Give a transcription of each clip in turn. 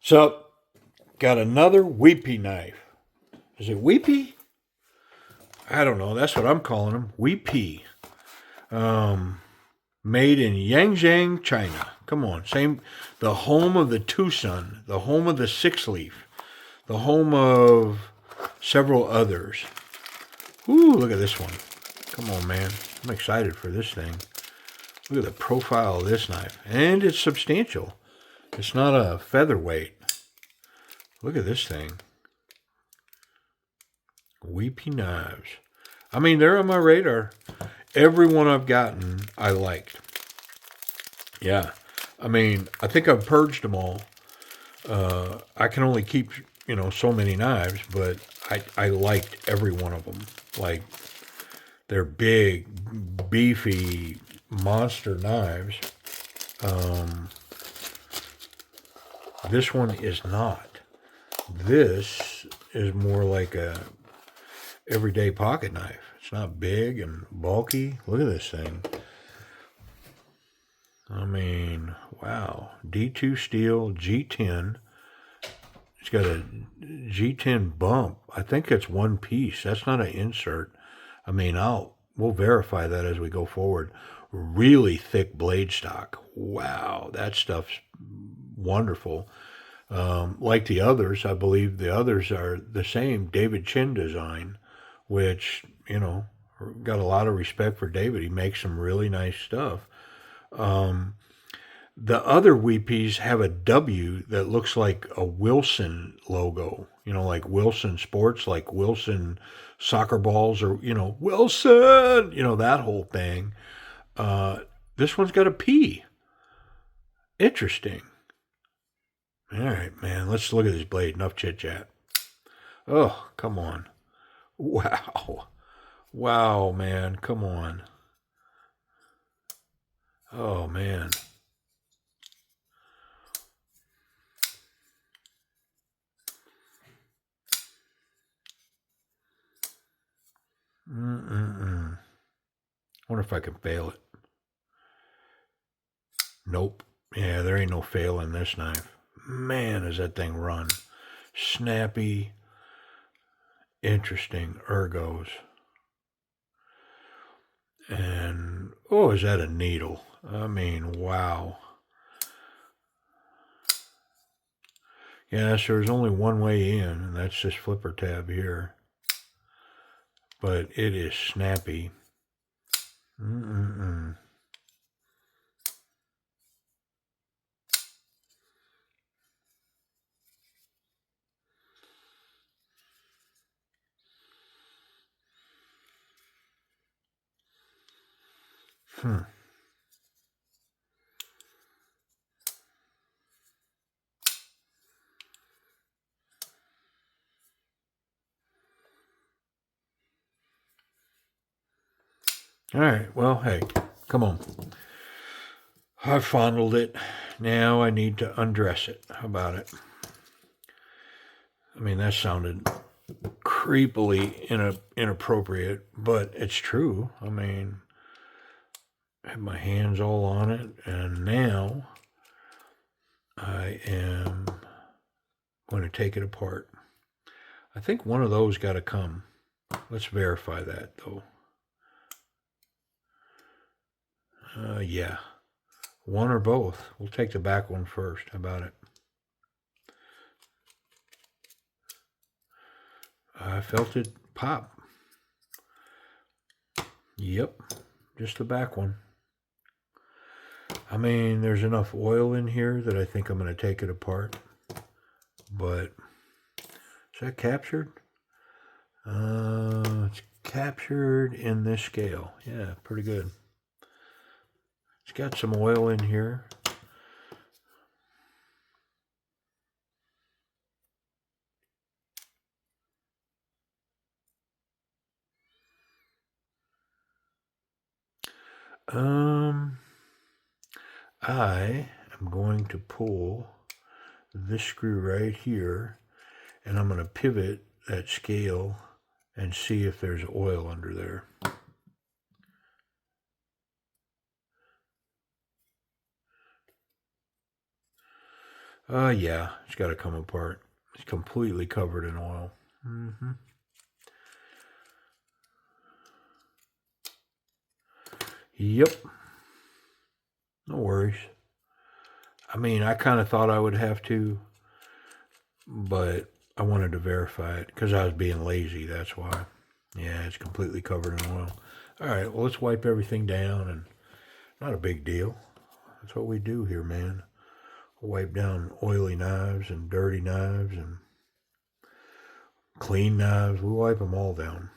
So, got another Wepe knife. Is it Wepe? I don't know. That's what I'm calling them. Wepe. Made in Yangzheng, China. Come on. Same. The home of the Tucson. The home of the sixleaf. The home of several others. Ooh, look at this one. Come on, man. I'm excited for this thing. Look at the profile of this knife. And it's substantial. It's not a featherweight. Look at this thing. Wepe knives. I mean, they're on my radar. Every one I've gotten, I liked. Yeah. I mean, I think I've purged them all. I can only keep, so many knives, but I liked every one of them. Like, they're big, beefy, monster knives. This one is not. This is more like a everyday pocket knife. It's not big and bulky. Look at this thing. I mean, wow. D2 steel, G10. It's got a G10 bump. I think it's one piece. That's not an insert. I mean, we'll verify that as we go forward. Really thick blade stock. Wow, that stuff's wonderful. Like the others, I believe the others are the same David Chin design, which, got a lot of respect for David. He makes some really nice stuff. The other Wepes have a W that looks like a Wilson logo, like Wilson Sports, like Wilson soccer balls, or, Wilson, that whole thing. This one's got a P. Interesting. All right, man, let's look at this blade. Enough chit chat. Oh, come on. Wow. Wow, man, come on. Oh, man. Wonder if I can fail it. Nope. Yeah, there ain't no fail in this knife. Man, does that thing run. Snappy. Interesting ergos. And, oh, is that a needle? I mean, wow. Yes, there's only one way in, and that's this flipper tab here. But it is snappy. All right, well, hey, come on. I've fondled it. Now I need to undress it. How about it? I mean, that sounded creepily inappropriate, but it's true. I mean, I have my hands all on it, and now I am going to take it apart. I think one of those got to come. Let's verify that, though. Yeah. One or both. We'll take the back one first. How about it? I felt it pop. Yep. Just the back one. I mean, there's enough oil in here that I think I'm going to take it apart. But, is that captured? It's captured in this scale. Yeah, pretty good. It's got some oil in here. I am going to pull this screw right here, and I'm going to pivot that scale and see if there's oil under there. Yeah, it's got to come apart. It's completely covered in oil. Yep. No worries. I mean, I kind of thought I would have to, but I wanted to verify it because I was being lazy. That's why. Yeah, it's completely covered in oil. All right, well, let's wipe everything down, and not a big deal. That's what we do here, man. Wipe down oily knives and dirty knives and clean knives. We wipe them all down.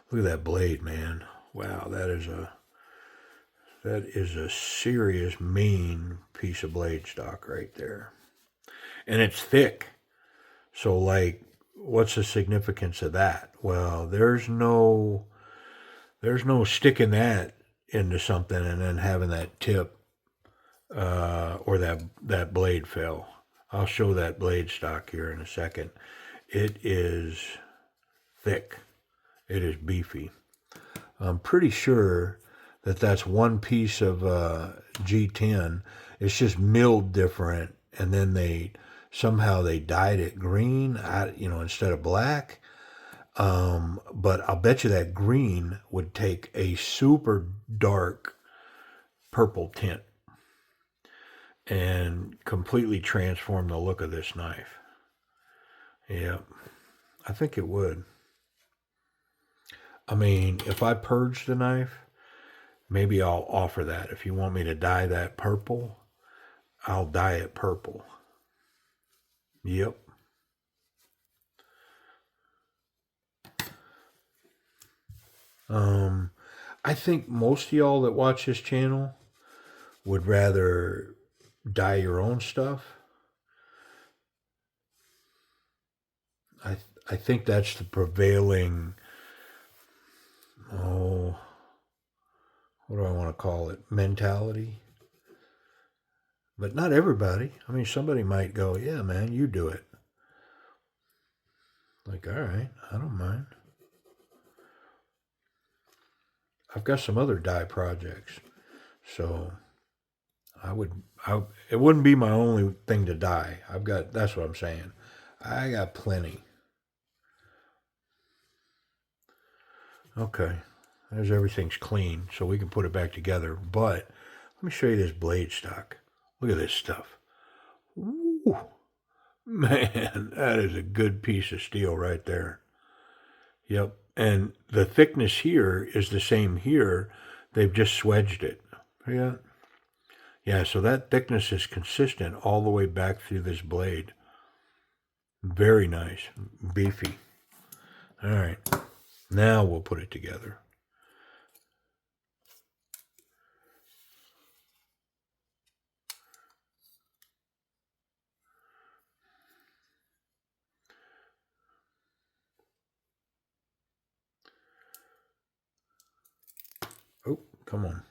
Look at that blade, man. Wow, that is a serious mean piece of blade stock right there. And it's thick. So like, what's the significance of that? Well, there's no sticking that into something and then having that tip or that blade fail. I'll show that blade stock here in a second. It is thick. It is beefy. I'm pretty sure that that's one piece of G10. It's just milled different, and then they dyed it green, instead of black. But I'll bet you that green would take a super dark purple tint and completely transform the look of this knife. Yeah, I think it would. I mean, if I purge the knife, maybe I'll offer that. If you want me to dye that purple, I'll dye it purple. Yep. I think most of y'all that watch this channel would rather dye your own stuff. I think that's the prevailing, what do I want to call it, mentality. But not everybody. I mean, somebody might go, yeah, man, you do it. Like, all right, I don't mind. I've got some other dye projects, so it wouldn't be my only thing to dye. That's what I'm saying. I got plenty. Okay, there's everything's clean, so we can put it back together. But let me show you this blade stock. Look at this stuff. Ooh, man, that is a good piece of steel right there. Yep, and the thickness here is the same here. They've just swedged it. Yeah. Yeah, so that thickness is consistent all the way back through this blade. Very nice. Beefy. All right. Now we'll put it together. Oh, come on.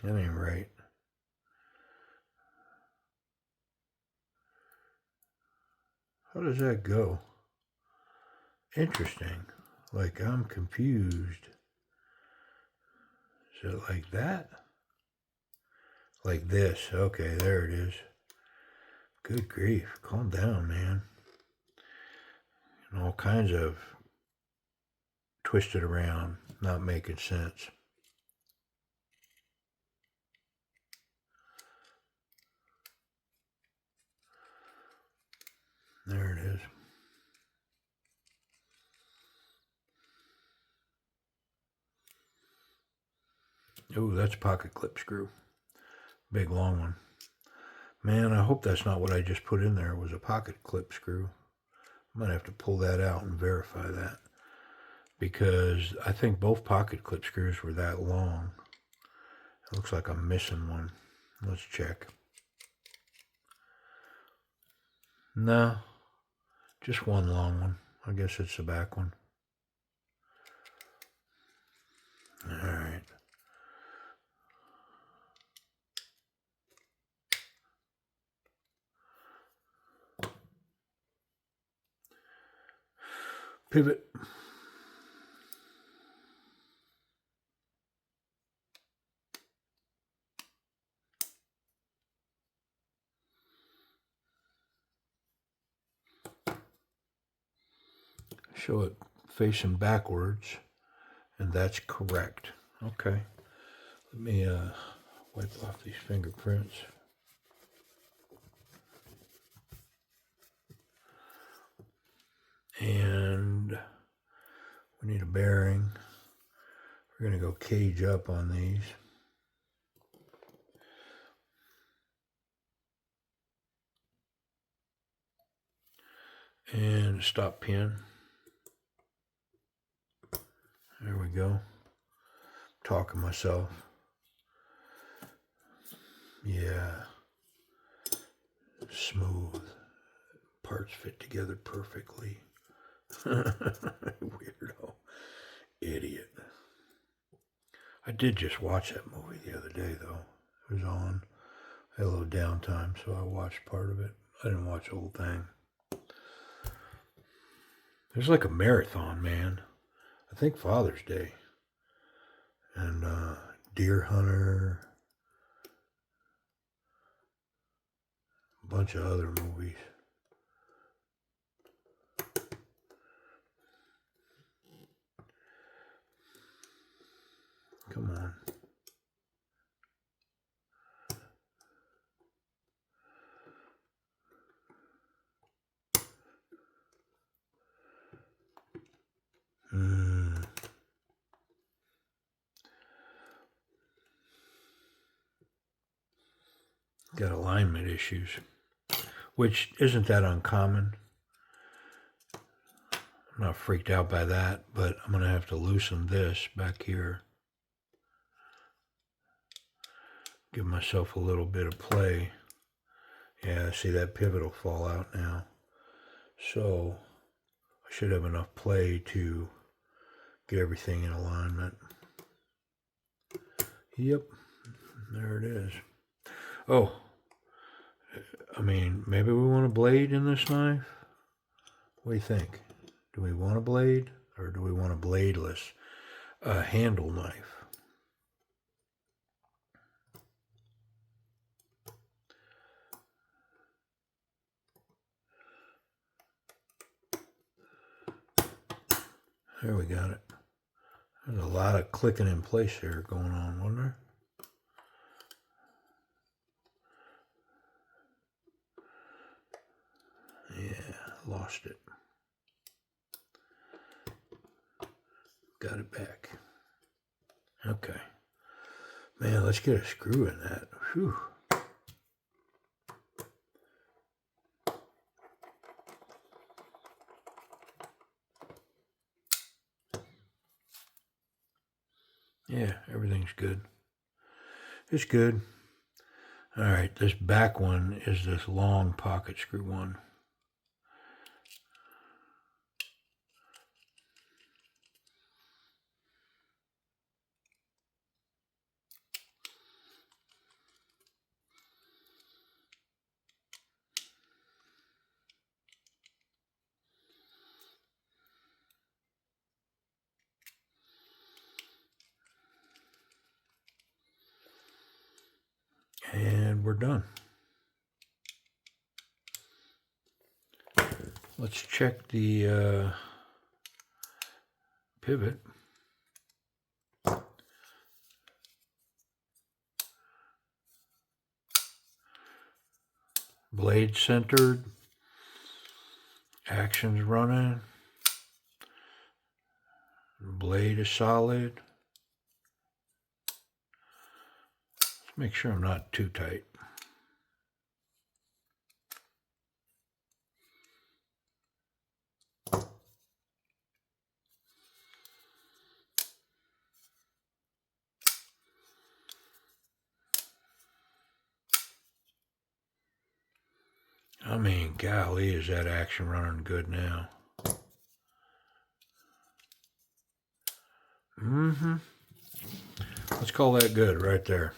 That ain't right. How does that go? Interesting. Like, I'm confused. Is it like that? Like this. Okay, there it is. Good grief. Calm down, man. And all kinds of twisted around, not making sense. There it is. Oh, that's a pocket clip screw. Big long one. Man, I hope that's not what I just put in there. It was a pocket clip screw. I might have to pull that out and verify that. because I think both pocket clip screws were that long. It looks like I'm missing one. Let's check. No, just one long one. I guess it's the back one. All right. Pivot. Show it facing backwards, and that's correct. Okay. Let me wipe off these fingerprints. And we need a bearing. We're going to go cage up on these. And stop pin. There we go. Talking myself. Yeah. Smooth. Parts fit together perfectly. Weirdo. Idiot. I did just watch that movie the other day, though. It was on. I had a little downtime, so I watched part of it. I didn't watch the whole thing. There's like a marathon, man. I think Father's Day. And Deer Hunter. A bunch of other movies. Come on. Got alignment issues, which isn't that uncommon. I'm not freaked out by that, but I'm going to have to loosen this back here. Give myself a little bit of play. Yeah, see that pivot will fall out now. So I should have enough play to get everything in alignment. Yep, there it is. Oh, I mean, maybe we want a blade in this knife? What do you think? Do we want a blade or do we want a bladeless handle knife? There we got it. There's a lot of clicking in place here going on, wasn't there? Yeah, lost it. Got it back. Okay. Man, let's get a screw in that. Whew. Yeah, everything's good. It's good. All right, this back one is this long pocket screw one. And we're done. Let's check the pivot. Blade centered. Action's running. Blade is solid. Let's make sure I'm not too tight. I mean, golly, is that action running good now? Mm-hmm. Let's call that good right there.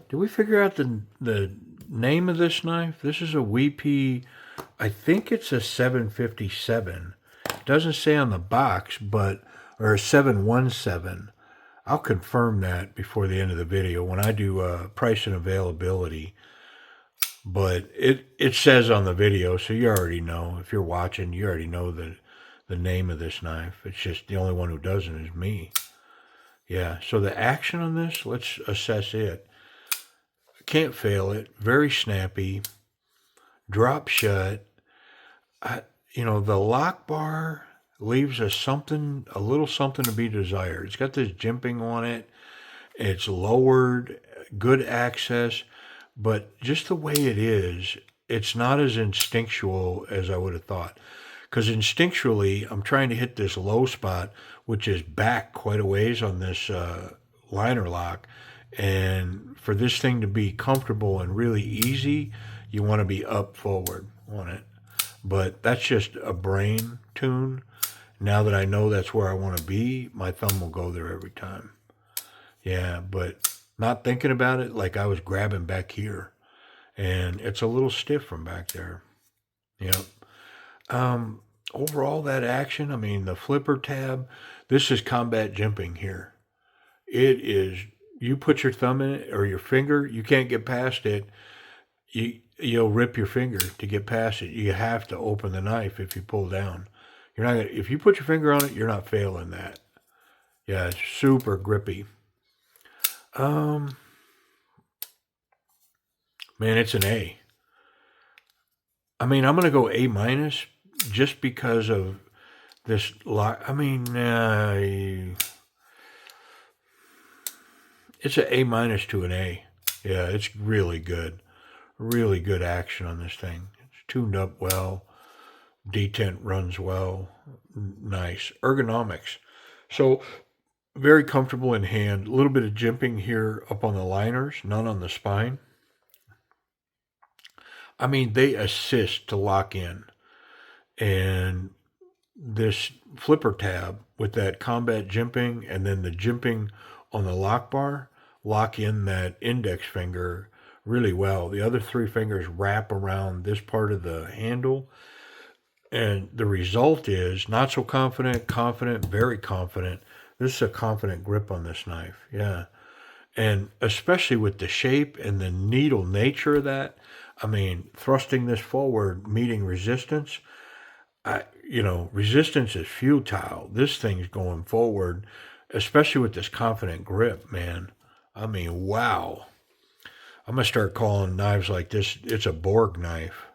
Did we figure out the name of this knife? This is a Wepe, I think it's a 757. It doesn't say on the box, but, or a 717. I'll confirm that before the end of the video when I do price and availability. But it says on the video, so you already know. If you're watching, you already know the name of this knife. It's just the only one who doesn't is me. Yeah, so the action on this, let's assess it. Can't fail it. Very snappy. Drop shut. The lock bar leaves us something, a little something to be desired. It's got this jimping on it. It's lowered, good access, but just the way it is, it's not as instinctual as I would have thought. Because instinctually, I'm trying to hit this low spot, which is back quite a ways on this liner lock. And for this thing to be comfortable and really easy, you want to be up forward on it. But that's just a brain tune. Now that I know that's where I want to be, my thumb will go there every time. Yeah, but not thinking about it, like I was grabbing back here. And it's a little stiff from back there. Yep. Overall, that action, I mean, the flipper tab, this is combat jimping here. It is, you put your thumb in it or your finger, you can't get past it. You'll rip your finger to get past it. You have to open the knife if you pull down. You're not gonna, if you put your finger on it, you're not failing that. Yeah, it's super grippy. Man, it's an A. I mean, I'm gonna go A minus just because of this lock. I mean, it's an A minus to an A. Yeah, it's really good. Really good action on this thing. It's tuned up well. Detent runs well. Nice. Ergonomics. So very comfortable in hand. A little bit of jimping here up on the liners, none on the spine. I mean, they assist to lock in. And this flipper tab with that combat jimping and then the jimping on the lock bar lock in that index finger really well. The other three fingers wrap around this part of the handle. And the result is not so confident, confident, very confident. This is a confident grip on this knife. Yeah. And especially with the shape and the needle nature of that, I mean, thrusting this forward, meeting resistance, resistance is futile. This thing's going forward, especially with this confident grip, man. I mean, wow. I'm going to start calling knives like this, it's a Borg knife.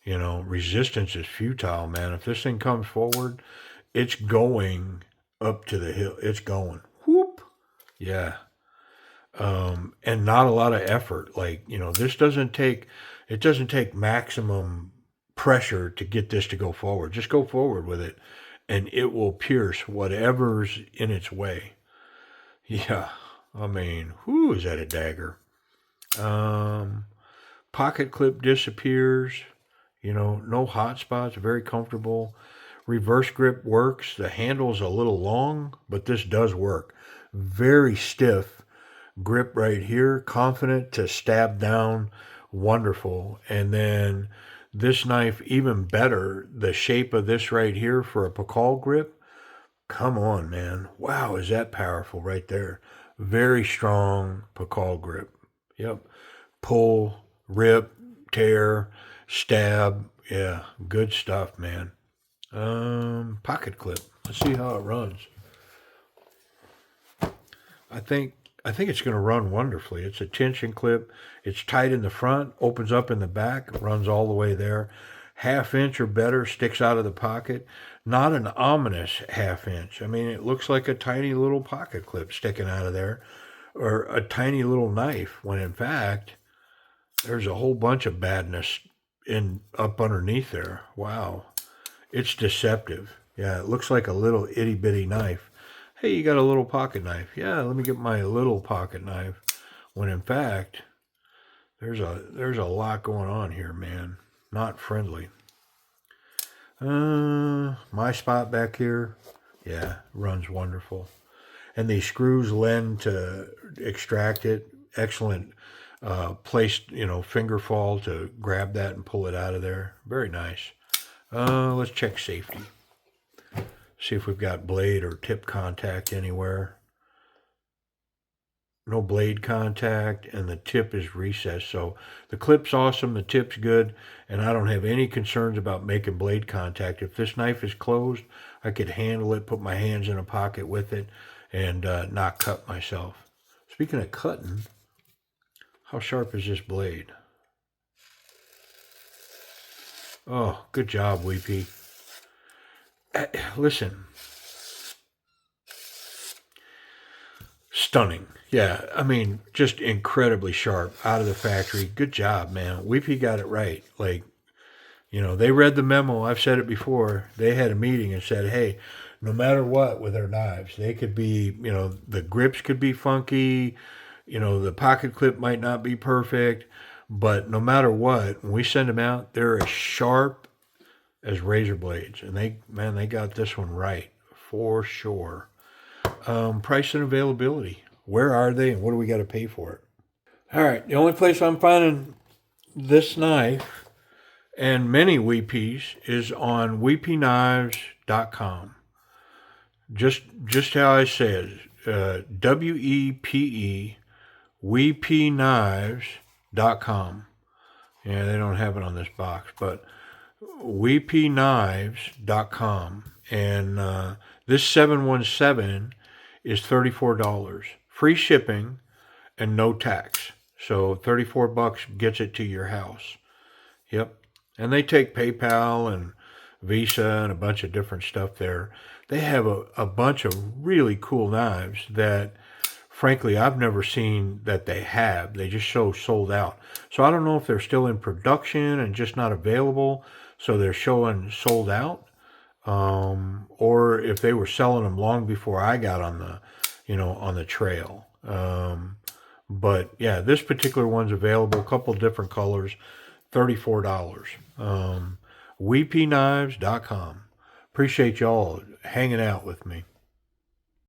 Resistance is futile, man. If this thing comes forward, it's going up to the hill. It's going. Whoop. Yeah. And not a lot of effort. Like, this doesn't take maximum pressure to get this to go forward. Just go forward with it and it will pierce whatever's in its way. Yeah. I mean, whoo, is that a dagger? Pocket clip disappears. No hot spots, very comfortable. Reverse grip works. The handle's a little long, but this does work. Very stiff grip right here. Confident to stab down. Wonderful. And then this knife, even better. The shape of this right here for a Pakal grip. Come on, man. Wow, is that powerful right there. Very strong Pakal grip. Yep. Pull, rip, tear, stab. Yeah, good stuff, man. Pocket clip. Let's see how it runs. I think it's going to run wonderfully. It's a tension clip. It's tight in the front, opens up in the back, runs all the way there. 1/2 inch or better, sticks out of the pocket. Not an ominous 1/2 inch. I mean, it looks like a tiny little pocket clip sticking out of there, or a tiny little knife, when in fact, there's a whole bunch of badness up underneath there. Wow. It's deceptive. Yeah, it looks like a little itty bitty knife. Hey, you got a little pocket knife. Yeah, let me get my little pocket knife. When in fact, there's a lot going on here, man. Not friendly. My spot back here, yeah, runs wonderful. And these screws lend to extract it. Excellent place, finger fall to grab that and pull it out of there. Very nice. Let's check safety. See if we've got blade or tip contact anywhere. No blade contact, and the tip is recessed. So the clip's awesome, the tip's good, and I don't have any concerns about making blade contact. If this knife is closed, I could handle it, put my hands in a pocket with it, and not cut myself. Speaking of cutting, how sharp is this blade? Oh, good job, Wepe. Listen. Stunning. Yeah, I mean, just incredibly sharp out of the factory. Good job, man. Wepe got it right. Like, they read the memo. I've said it before. They had a meeting and said, hey, no matter what with their knives, they could be, the grips could be funky, the pocket clip might not be perfect, but no matter what, when we send them out, they're as sharp as razor blades. And they got this one right for sure. Price and availability. Where are they and what do we got to pay for it? All right. The only place I'm finding this knife and many Wepes is on wepeknives.com. Just how I said, WEPE, wepeknives.com. Yeah, they don't have it on this box, but wepeknives.com. And this 717 is $34. Free shipping and no tax. So $34 gets it to your house. Yep. And they take PayPal and Visa and a bunch of different stuff there. They have a bunch of really cool knives that, frankly, I've never seen that they have. They just sold out. So I don't know if they're still in production and just not available, so they're showing sold out, or if they were selling them long before I got on the trail. But yeah, this particular one's available, a couple different colors, $34. Wepeknives.com. Appreciate y'all hanging out with me.